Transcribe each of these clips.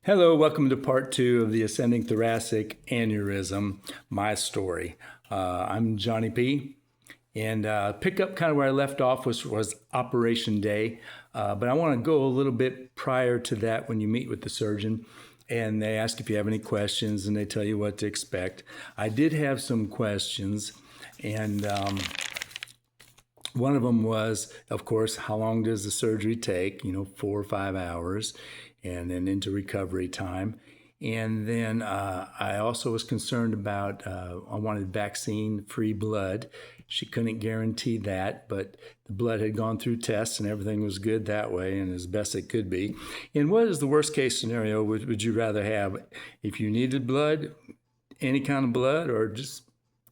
Hello, welcome to part 2 of the Ascending Thoracic Aneurysm, my story. I'm Johnny P. And pick up kind of where I left off, which was Operation Day. But I want to go a little bit prior to that when you meet with the surgeon. And they ask if you have any questions, and they tell you what to expect. I did have some questions, and one of them was, of course, how long does the surgery take? 4 or 5 hours, and then into recovery time. And then I also was concerned about, I wanted vaccine-free blood. She couldn't guarantee that, but the blood had gone through tests and everything was good that way and as best it could be. And what is the worst case scenario would you rather have? If you needed blood, any kind of blood, or just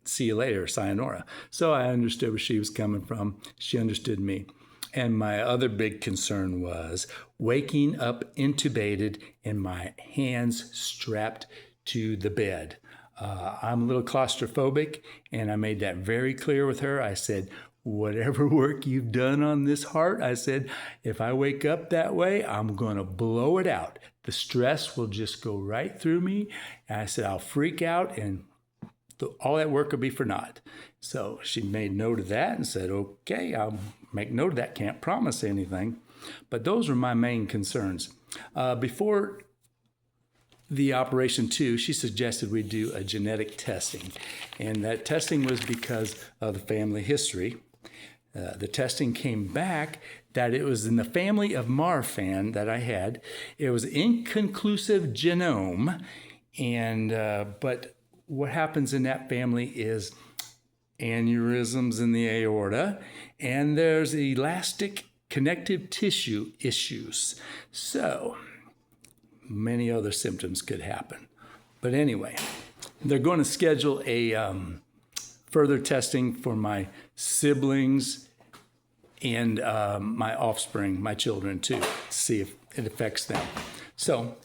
see you later, sayonara? So I understood where she was coming from. She understood me. And my other big concern was waking up intubated and my hands strapped to the bed. I'm a little claustrophobic, and I made that very clear with her. I said, whatever work you've done on this heart, I said, if I wake up that way, I'm going to blow it out. The stress will just go right through me. And I said, I'll freak out, and all that work will be for naught. So she made note of that and said, okay, I'll make note of that. Can't promise anything. But those were my main concerns. Before the operation 2, she suggested we do a genetic testing. And that testing was because of the family history. The testing came back that it was in the family of Marfan that I had. It was inconclusive genome. But what happens in that family is aneurysms in the aorta, and there's elastic connective tissue issues. So many other symptoms could happen. But anyway, they're going to schedule a further testing for my siblings and my offspring, my children too, to see if it affects them. So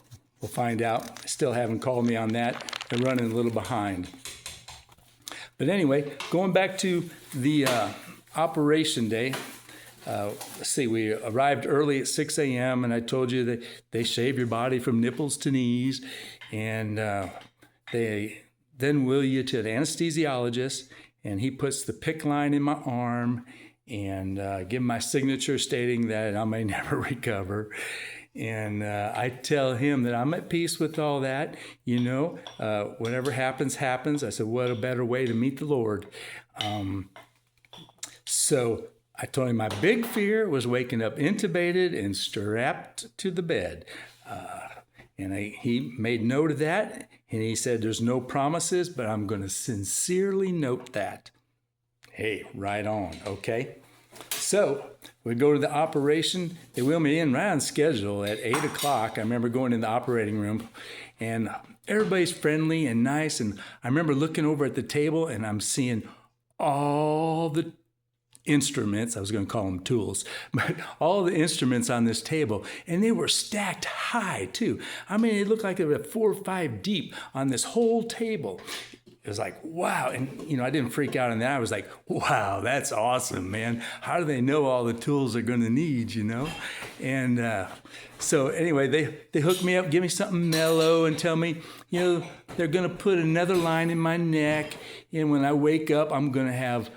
we'll find out. Still haven't called me on that. They're running a little behind. But anyway, going back to the operation day, let's see, we arrived early at 6 a.m. and I told you that they shave your body from nipples to knees, and they then wheel you to the anesthesiologist, and he puts the PICC line in my arm and give my signature stating that I may never recover. And I tell him that I'm at peace with all that. Whatever happens, happens. I said, what a better way to meet the Lord. So I told him my big fear was waking up intubated and strapped to the bed. He made note of that, and he said, there's no promises, but I'm going to sincerely note that. Hey, right on, okay? So we go to the operation. They wheel me in right on schedule at 8 o'clock. I remember going in the operating room, and everybody's friendly and nice. And I remember looking over at the table, and I'm seeing all the instruments. I was going to call them tools, but all the instruments on this table, and they were stacked high too. I mean, it looked like they were 4 or 5 deep on this whole table. It was like, wow. And, I didn't freak out on that. I was like, wow, that's awesome, man. How do they know all the tools they're going to need, And so anyway, they hook me up, give me something mellow and tell me, they're going to put another line in my neck. And when I wake up, I'm going to have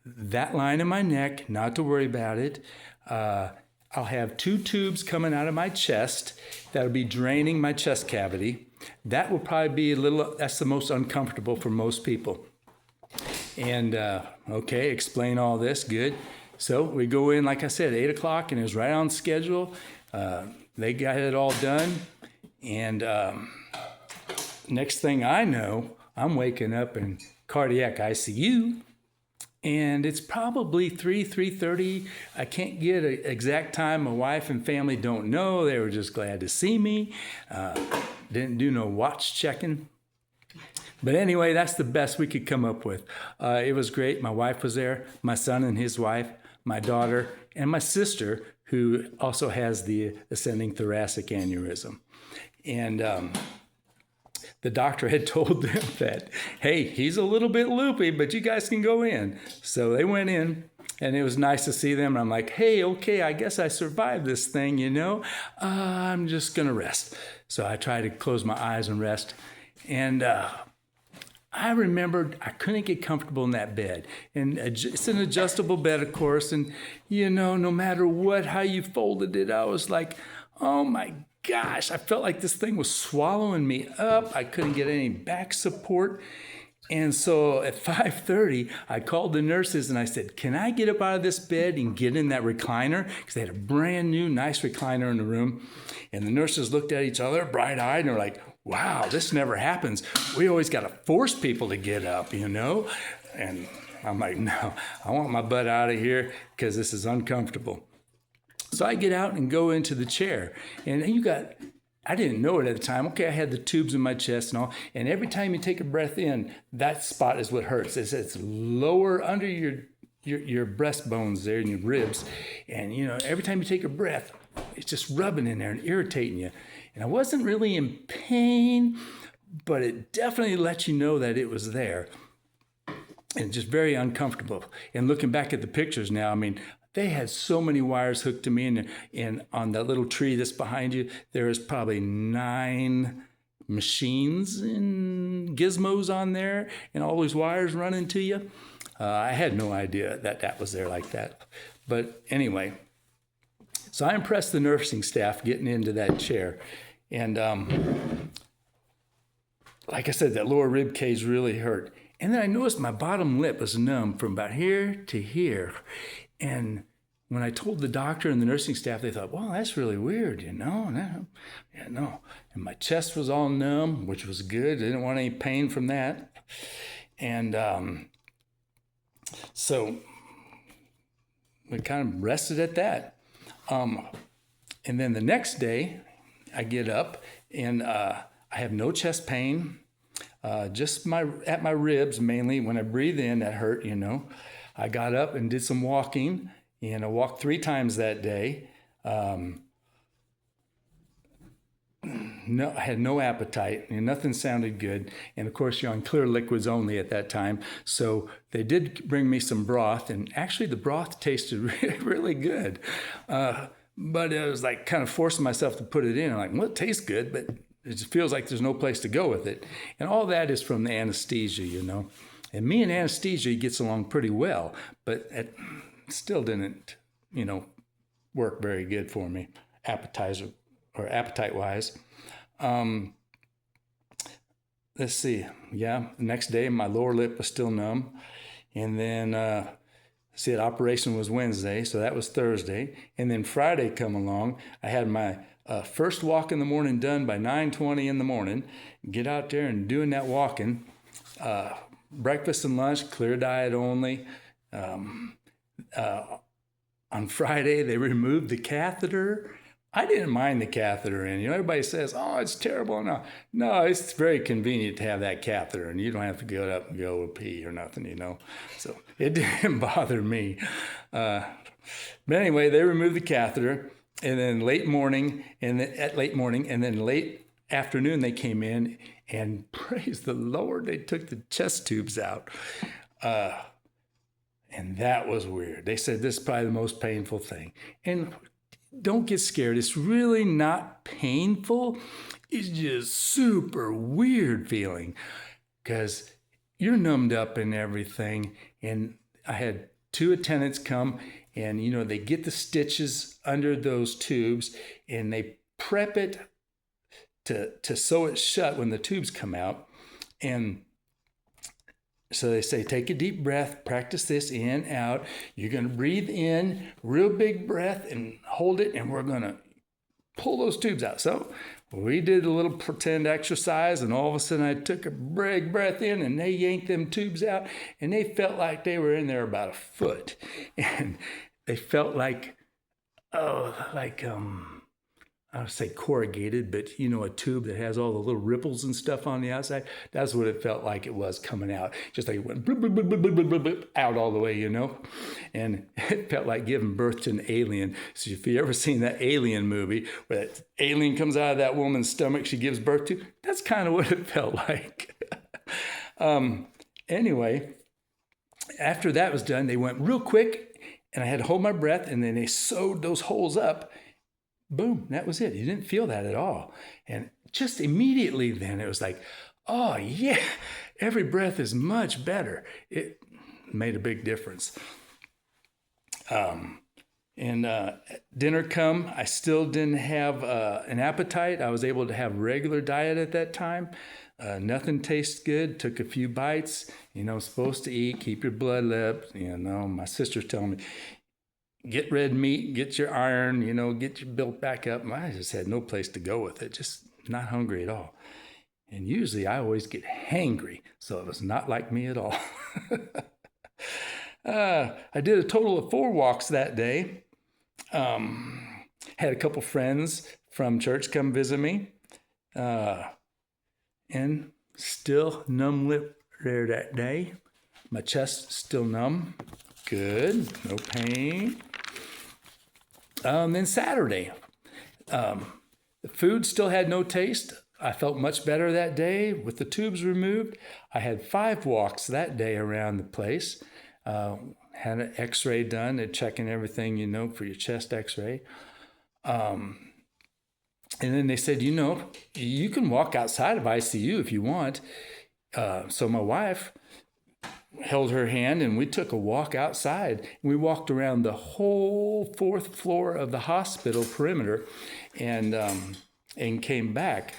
that line in my neck, not to worry about it. I'll have 2 tubes coming out of my chest that'll be draining my chest cavity. That will probably be that's the most uncomfortable for most people. And, okay, explain all this, good. So we go in, like I said, 8 o'clock, and it was right on schedule. They got it all done. And next thing I know, I'm waking up in cardiac ICU. And it's probably 3:30. I can't get an exact time. My wife and family don't know. They were just glad to see me. Didn't do no watch checking. But anyway, that's the best we could come up with. It was great. My wife was there, my son and his wife, my daughter, and my sister, who also has the ascending thoracic aneurysm. And the doctor had told them that, hey, he's a little bit loopy, but you guys can go in. So they went in, And it was nice to see them. And I'm like, hey, okay, I guess I survived this thing, you know. I'm just going to rest. So I tried to close my eyes and rest. And I remembered I couldn't get comfortable in that bed. And it's an adjustable bed, of course. And, you know, no matter how you folded it, I was like, oh my gosh, I felt like this thing was swallowing me up. I couldn't get any back support. And so at 5:30, I called the nurses and I said, can I get up out of this bed and get in that recliner? Because they had a brand new, nice recliner in the room. And the nurses looked at each other, bright-eyed, and were like, wow, this never happens. We always got to force people to get up, you know? And I'm like, no, I want my butt out of here because this is uncomfortable. So I get out and go into the chair. And I didn't know it at the time. Okay, I had the tubes in my chest and all. And every time you take a breath in, that spot is what hurts. It's lower under your breastbones there and your ribs. And, you know, every time you take a breath, it's just rubbing in there and irritating you. And I wasn't really in pain, but it definitely let you know that it was there. And just very uncomfortable. And looking back at the pictures now, I mean, they had so many wires hooked to me, and on that little tree that's behind you, there is probably 9 machines and gizmos on there, and all those wires running to you. I had no idea that was there like that. But anyway, so I impressed the nursing staff getting into that chair. And like I said, that lower rib cage really hurt. And then I noticed my bottom lip was numb from about here to here. And when I told the doctor and the nursing staff, they thought, well, that's really weird, you know? No. And my chest was all numb, which was good. I didn't want any pain from that. And so we kind of rested at that. And then the next day, I get up and I have no chest pain, just at my ribs mainly. When I breathe in, that hurt, you know. I got up and did some walking, and I walked 3 times that day. No, I had no appetite, and nothing sounded good. And of course, you're on clear liquids only at that time. So they did bring me some broth, and actually the broth tasted really, really good. But it was like kind of forcing myself to put it in. I'm like, well, it tastes good, but it just feels like there's no place to go with it. And all that is from the anesthesia, you know. And me and anesthesia gets along pretty well, but it still didn't, you know, work very good for me, appetite-wise. Let's see. Yeah, the next day my lower lip was still numb. And then, the operation was Wednesday, so that was Thursday. And then Friday come along. I had my first walk in the morning done by 9:20 in the morning. Get out there and doing that walking. Breakfast and lunch, clear diet only. On Friday, they removed the catheter. I didn't mind the catheter in. You know, everybody says, oh, it's terrible. No, it's very convenient to have that catheter, and you don't have to get up and go pee or nothing, you know. So it didn't bother me. But anyway, they removed the catheter, and then late morning, and then late afternoon, they came in, and praise the Lord, they took the chest tubes out. And that was weird. They said this is probably the most painful thing. And don't get scared. It's really not painful. It's just super weird feeling because you're numbed up and everything. And I had 2 attendants come, and, you know, they get the stitches under those tubes and they prep it to sew it shut when the tubes come out. And so they say, take a deep breath, practice this in, out. You're going to breathe in, real big breath, and hold it, and we're going to pull those tubes out. So we did a little pretend exercise, and all of a sudden I took a big breath in, and they yanked them tubes out, and they felt like they were in there about a foot. And they felt like, I would say corrugated, but, you know, a tube that has all the little ripples and stuff on the outside. That's what it felt like it was coming out. Just like it went blub, blub, blub, blub, blub, blub, blub, out all the way, you know. And it felt like giving birth to an alien. So if you ever seen that Alien movie where that alien comes out of that woman's stomach she gives birth to, that's kind of what it felt like. Anyway, after that was done, they went real quick And I had to hold my breath, and then they sewed those holes up. Boom, that was it. You didn't feel that at all. And just immediately then it was like, oh yeah, every breath is much better. It made a big difference. Dinner come, I still didn't have an appetite. I was able to have regular diet at that time. Nothing tastes good. Took a few bites. Supposed to eat, keep your blood up. My sister's telling me, get red meat, get your iron, get your built back up. And I just had no place to go with it. Just not hungry at all. And usually I always get hangry. So it was not like me at all. I did a total of 4 walks that day. Had a couple friends from church come visit me. And still numb lip there that day. My chest still numb. Good, no pain. Then Saturday, the food still had no taste. I felt much better that day with the tubes removed. I had 5 walks that day around the place. Had an x-ray done. They're checking everything, for your chest x-ray. And then they said, you can walk outside of ICU if you want. So my wife held her hand and we took a walk outside. We walked around the whole 4th floor of the hospital perimeter and came back.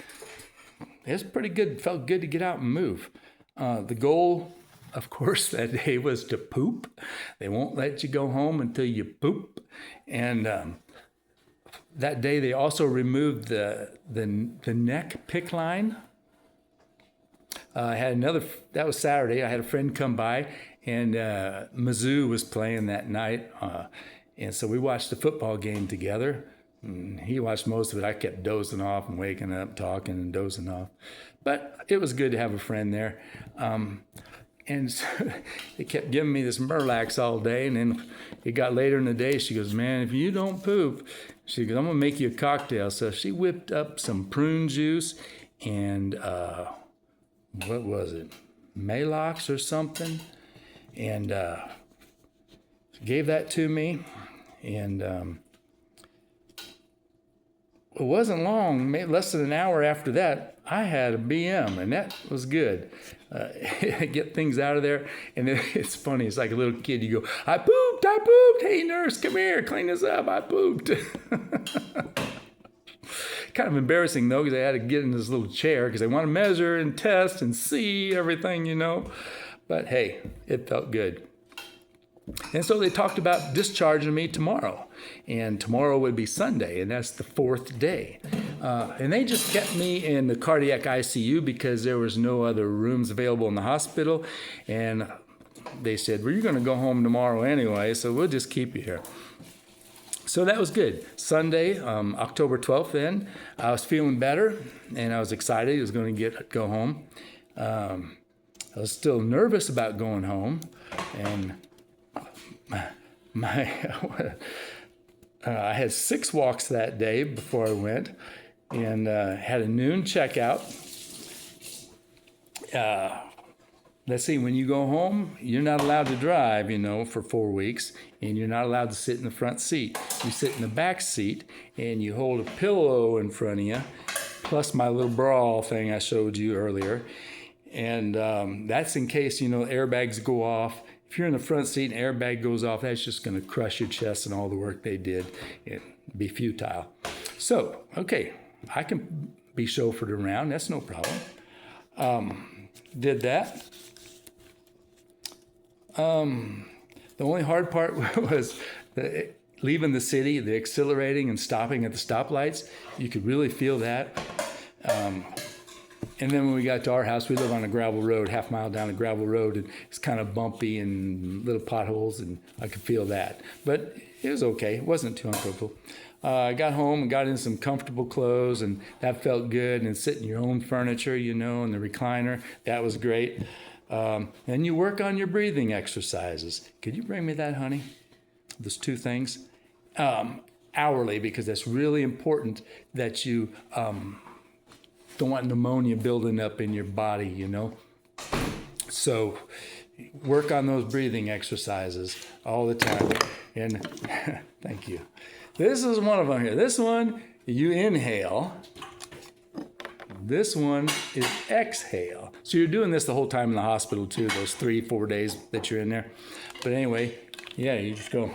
It was pretty good. Felt good to get out and move. The goal, of course, that day was to poop. They won't let you go home until you poop. And that day they also removed the neck PICC line. I had that was Saturday. I had a friend come by, and Mizzou was playing that night. And so we watched the football game together. And he watched most of it. I kept dozing off and waking up, talking and dozing off. But it was good to have a friend there. And so they kept giving me this Miralax all day. And then it got later in the day. She goes, man, if you don't poop, she goes, I'm going to make you a cocktail. So she whipped up some prune juice and what was it? Malox or something. And gave that to me. And it wasn't long, less than an hour after that, I had a BM, and that was good. Get things out of there. And it's funny. It's like a little kid. You go, I pooped. Hey, nurse, come here. Clean this up. I pooped. Kind of embarrassing, though, because I had to get in this little chair because I want to measure and test and see everything, But, hey, it felt good. And so they talked about discharging me tomorrow. And tomorrow would be Sunday, and that's the 4th day. And they just kept me in the cardiac ICU because there was no other rooms available in the hospital. And they said, well, you're going to go home tomorrow anyway, so we'll just keep you here. So that was good. Sunday, October 12th then, I was feeling better, and I was excited. I was going to go home. I was still nervous about going home, and I had 6 walks that day before I went, and had a noon checkout. Let's see, when you go home, you're not allowed to drive, for 4 weeks, and you're not allowed to sit in the front seat. You sit in the back seat, and you hold a pillow in front of you, plus my little bra thing I showed you earlier. And that's in case, airbags go off. If you're in the front seat and airbag goes off, that's just going to crush your chest and all the work they did. It'd be futile. So, okay, I can be chauffeured around. That's no problem. Did that. The only hard part was leaving the city, the accelerating and stopping at the stoplights. You could really feel that. And then when we got to our house, we live on a gravel road, half-mile down a gravel road, and it's kind of bumpy and little potholes, and I could feel that. But it was okay. It wasn't too uncomfortable. I got home and got in some comfortable clothes, and that felt good. And sit in your own furniture, in the recliner. That was great. And you work on your breathing exercises. Could you bring me that, honey? Those 2 things. Hourly, because that's really important that you don't want pneumonia building up in your body, So work on those breathing exercises all the time. And thank you. This is one of them here. This one, you inhale. This one is exhale. So you're doing this the whole time in the hospital too, those 3-4 days that you're in there. But anyway, yeah, you just go.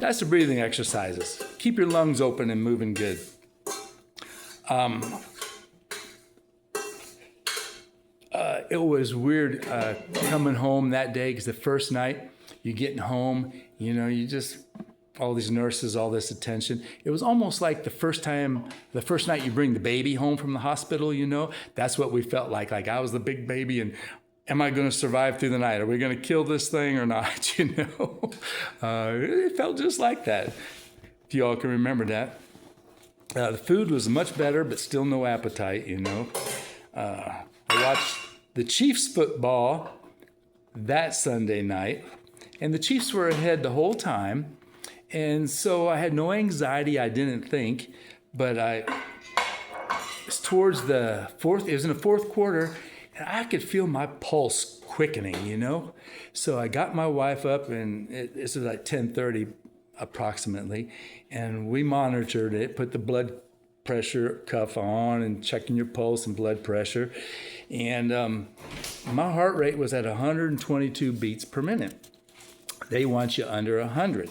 That's the breathing exercises. Keep your lungs open and moving good. It was weird coming home that day because the first night you're getting home, you just, all these nurses, all this attention. It was almost like the first night you bring the baby home from the hospital, that's what we felt like. Like I was the big baby and am I going to survive through the night? Are we going to kill this thing or not? It felt just like that. If you all can remember that. The food was much better, but still no appetite, I watched the Chiefs football that Sunday night, and the Chiefs were ahead the whole time. And so I had no anxiety, I didn't think, but it's towards the fourth, it was in the fourth quarter, and I could feel my pulse quickening, So I got my wife up, and this was like 10:30 approximately, and we monitored it, put the blood pressure cuff on and checking your pulse and blood pressure. And my heart rate was at 122 beats per minute. They want you under 100.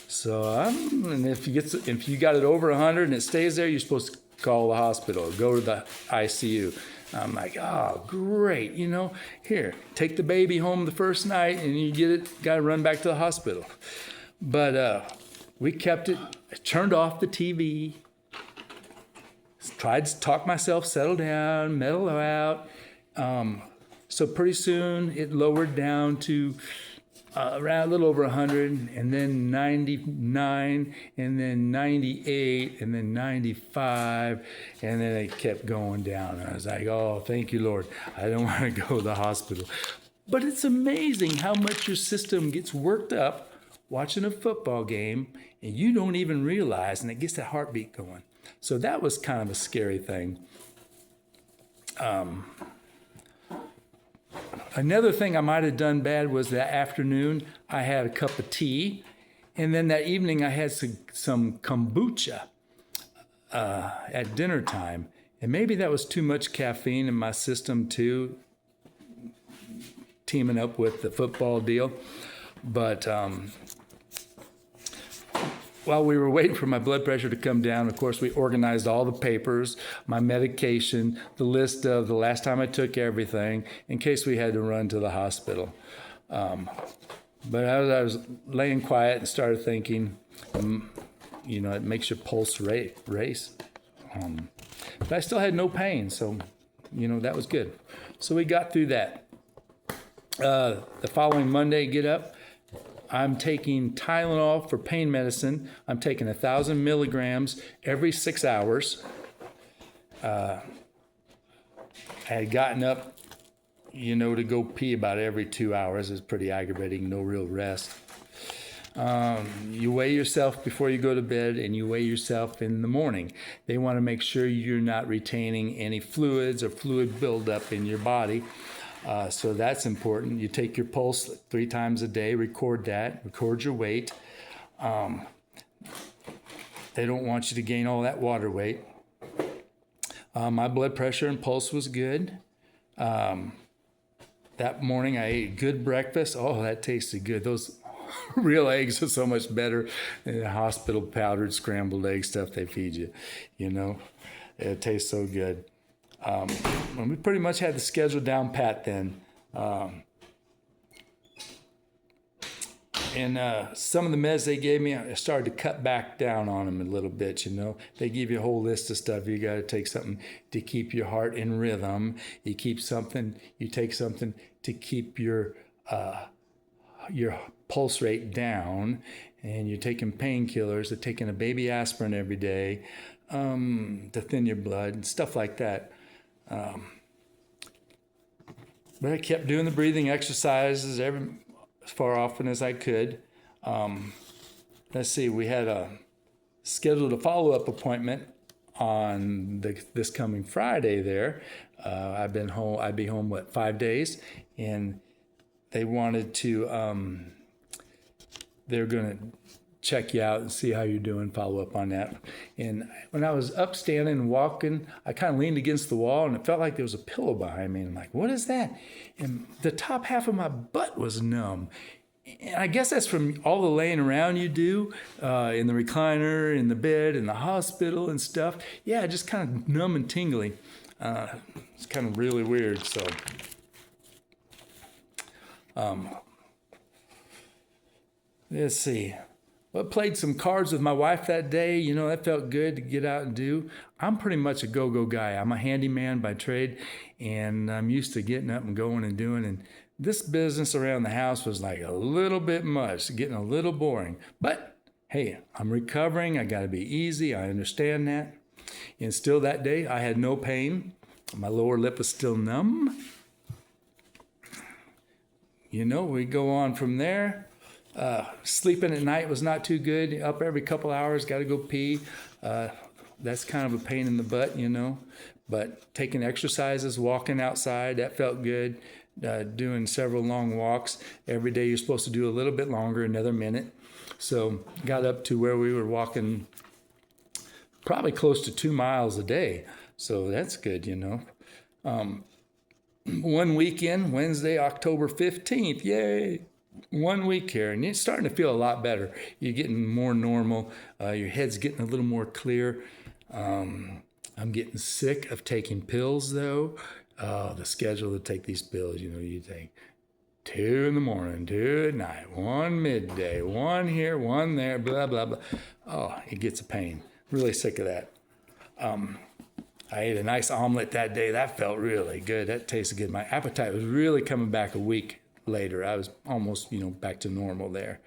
So, and if you got it over 100 and it stays there, you're supposed to call the hospital or go to the ICU. I'm like, oh, great. Here, take the baby home the first night and you got to run back to the hospital. But we kept it, I turned off the TV, tried to talk myself, settle down, mellow out. So pretty soon it lowered down to around a little over 100, and then 99, and then 98, and then 95, and then it kept going down. I was like, oh, thank you, Lord. I don't want to go to the hospital. But it's amazing how much your system gets worked up watching a football game, and you don't even realize, and it gets that heartbeat going. So that was kind of a scary thing. Another thing I might have done bad was that afternoon I had a cup of tea, and then that evening I had some kombucha at dinner time. And maybe that was too much caffeine in my system too, teaming up with the football deal. But while we were waiting for my blood pressure to come down, of course, we organized all the papers, my medication, the list of the last time I took everything, in case we had to run to the hospital. But I was laying quiet and started thinking, it makes your pulse race. But I still had no pain, so, that was good. So we got through that. The following Monday, get up. I'm taking Tylenol for pain medicine. I'm taking 1,000 milligrams every 6 hours. I had gotten up, to go pee about every 2 hours. It was pretty aggravating, no real rest. You weigh yourself before you go to bed, and you weigh yourself in the morning. They want to make sure you're not retaining any fluids or fluid buildup in your body. So that's important. You take your pulse 3 times a day, record your weight. They don't want you to gain all that water weight. My blood pressure and pulse was good. That morning I ate good breakfast. Oh, that tasted good. Those real eggs are so much better than the hospital powdered scrambled egg stuff they feed you. It tastes so good. We pretty much had the schedule down pat then. And some of the meds they gave me, I started to cut back down on them a little bit, They give you a whole list of stuff. You got to take something to keep your heart in rhythm. You take something to keep your pulse rate down. And you're taking painkillers, they're taking a baby aspirin every day to thin your blood and stuff like that. But I kept doing the breathing exercises as far often as I could. Let's see, we had scheduled a follow-up appointment on this coming Friday there. I've been home. I'd be home, 5 days? And they wanted to, they're going to check you out and see how you're doing, follow up on that. And when I was up standing and walking, I kind of leaned against the wall and it felt like there was a pillow behind me. And I'm like, what is that? And the top half of my butt was numb. And I guess that's from all the laying around you do in the recliner, in the bed, in the hospital and stuff. Yeah, just kind of numb and tingly. It's kind of really weird. So, let's see. Well, I played some cards with my wife that day. You know, that felt good to get out and do. I'm pretty much a go-go guy. I'm a handyman by trade, and I'm used to getting up and going and doing. And this business around the house was like a little bit much, getting a little boring. But hey, I'm recovering. I got to be easy. I understand that. And still that day, I had no pain. My lower lip was still numb. You know, we go on from there. Sleeping at night was not too good. Up every couple hours, got to go pee. That's kind of a pain in the butt, you know. But taking exercises, walking outside, that felt good. Doing several long walks. Every day you're supposed to do a little bit longer, another minute. So got up to where we were walking probably close to 2 miles a day. So that's good, you know. One weekend, Wednesday, October 15th, yay. 1 week here, and it's starting to feel a lot better. You're getting more normal. Your head's getting a little more clear. I'm getting sick of taking pills, though. The schedule to take these pills, you know, you take 2 in the morning, 2 at night, 1 midday, 1 here, 1 there, blah, blah, blah. Oh, it gets a pain. Really sick of that. I ate a nice omelet that day. That felt really good. That tasted good. My appetite was really coming back a week later. I was almost, you know, back to normal there.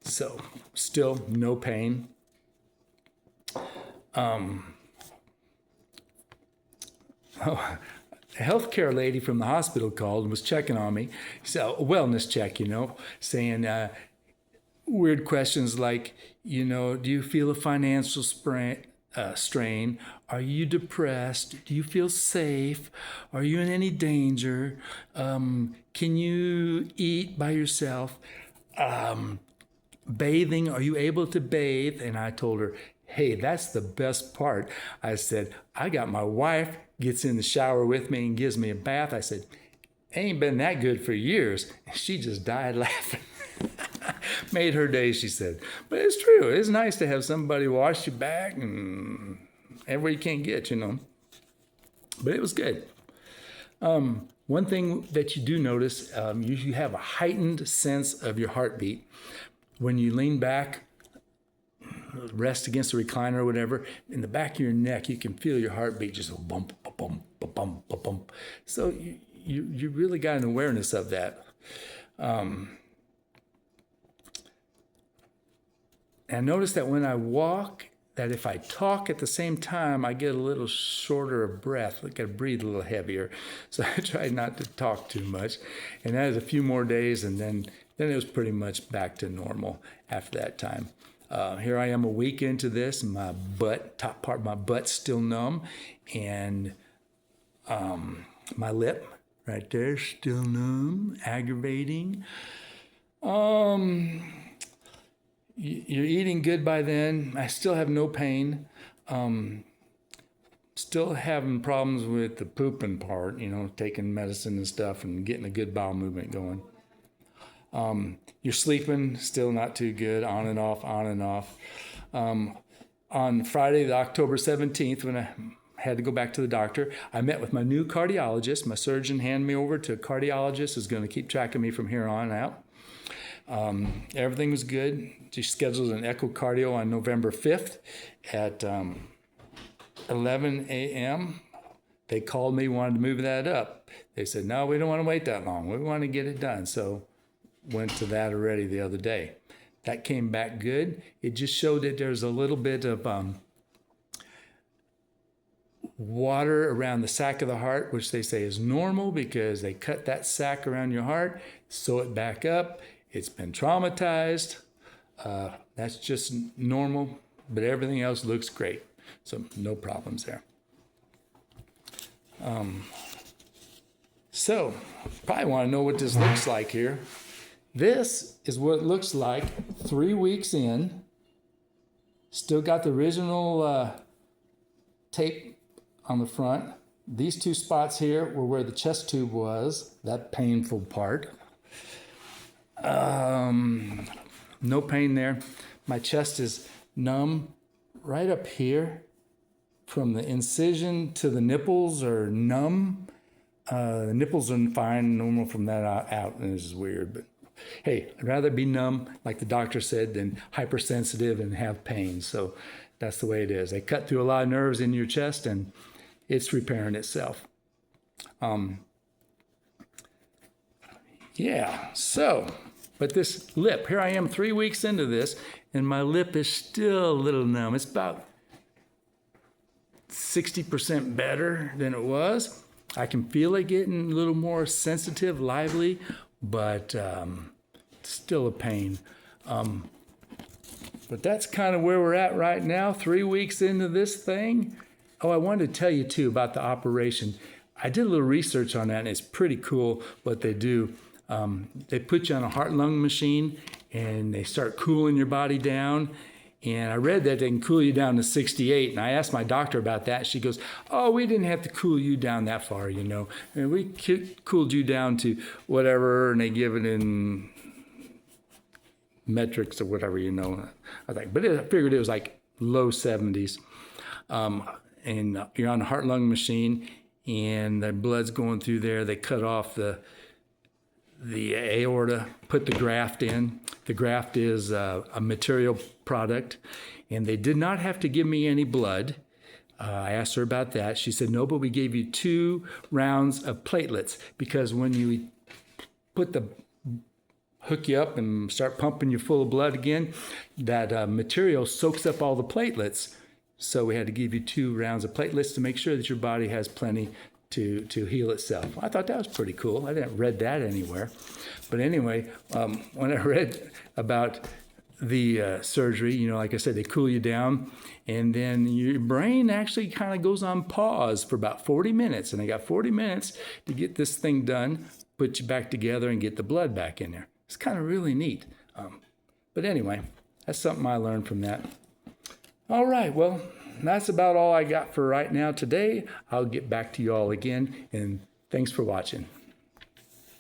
So still no pain. A healthcare lady from the hospital called and was checking on me. So a wellness check, you know, saying weird questions like, you know, do you feel a financial strain? Are you depressed? Do you feel safe? Are you in any danger? Can you eat by yourself? Bathing, are you able to bathe? And I told her, hey, that's the best part. I said, I got my wife gets in the shower with me and gives me a bath. I said, ain't been that good for years. And she just died laughing. Made her day, she said. But it's true. It's nice to have somebody wash your back and everywhere you can get, you know. But it was good. One thing that you do notice, you have a heightened sense of your heartbeat. When you lean back, rest against the recliner or whatever, in the back of your neck, you can feel your heartbeat just go bump, bump, bump, bump, bump, bump. So you really got an awareness of that. And notice that when I walk, that if I talk at the same time, I get a little shorter of breath. I got to breathe a little heavier. So I try not to talk too much. And that is a few more days, and then it was pretty much back to normal after that time. Here I am a week into this, and my top part of my butt's still numb, and my lip right there still numb, aggravating. You're eating good by then. I still have no pain. Still having problems with the pooping part, you know, taking medicine and stuff and getting a good bowel movement going. You're sleeping, still not too good, on and off, on and off. On Friday, the October 17th, when I had to go back to the doctor, I met with my new cardiologist. My surgeon handed me over to a cardiologist who's going to keep track of me from here on out. Everything was good. She scheduled an echocardio on November 5th at 11 a.m. They called me, wanted to move that up. They said, no, we don't want to wait that long. We want to get it done. So went to that already the other day. That came back good. It just showed that there's a little bit of water around the sac of the heart, which they say is normal because they cut that sac around your heart, sew it back up. It's been traumatized. That's just normal, but everything else looks great. So no problems there. So probably want to know what this looks like here. This is what it looks like 3 weeks in. Still got the original tape on the front. These two spots here were where the chest tube was, that painful part. No pain there. My chest is numb right up here. From the incision to the nipples are numb. The nipples are fine, normal from that out, and this is weird, but hey, I'd rather be numb, like the doctor said, than hypersensitive and have pain. So that's the way it is. They cut through a lot of nerves in your chest, and it's repairing itself. Yeah, so, but this lip, here I am 3 weeks into this, and my lip is still a little numb. It's about 60% better than it was. I can feel it getting a little more sensitive, lively, but still a pain. But that's kind of where we're at right now, 3 weeks into this thing. Oh, I wanted to tell you too about the operation. I did a little research on that, and it's pretty cool what they do. They put you on a heart-lung machine, and they start cooling your body down. And I read that they can cool you down to 68. And I asked my doctor about that. She goes, oh, we didn't have to cool you down that far, you know. And we cooled you down to whatever, and they give it in metrics or whatever, you know. I think, but I figured it was like low 70s. And you're on a heart-lung machine, and the blood's going through there. They cut off the aorta, put the graft in. The graft is a material product, and they did not have to give me any blood. I asked her about that. She said, no, but we gave you 2 rounds of platelets, because when you hook you up and start pumping you full of blood again, that material soaks up all the platelets. So we had to give you 2 rounds of platelets to make sure that your body has plenty to heal itself. I thought that was pretty cool. I didn't read that anywhere. But anyway, when I read about the surgery, you know, like I said, they cool you down, and then your brain actually kind of goes on pause for about 40 minutes. And they got 40 minutes to get this thing done, put you back together, and get the blood back in there. It's kind of really neat. But anyway, that's something I learned from that. All right, well, that's about all I got for right now today. I'll get back to you all again, and thanks for watching.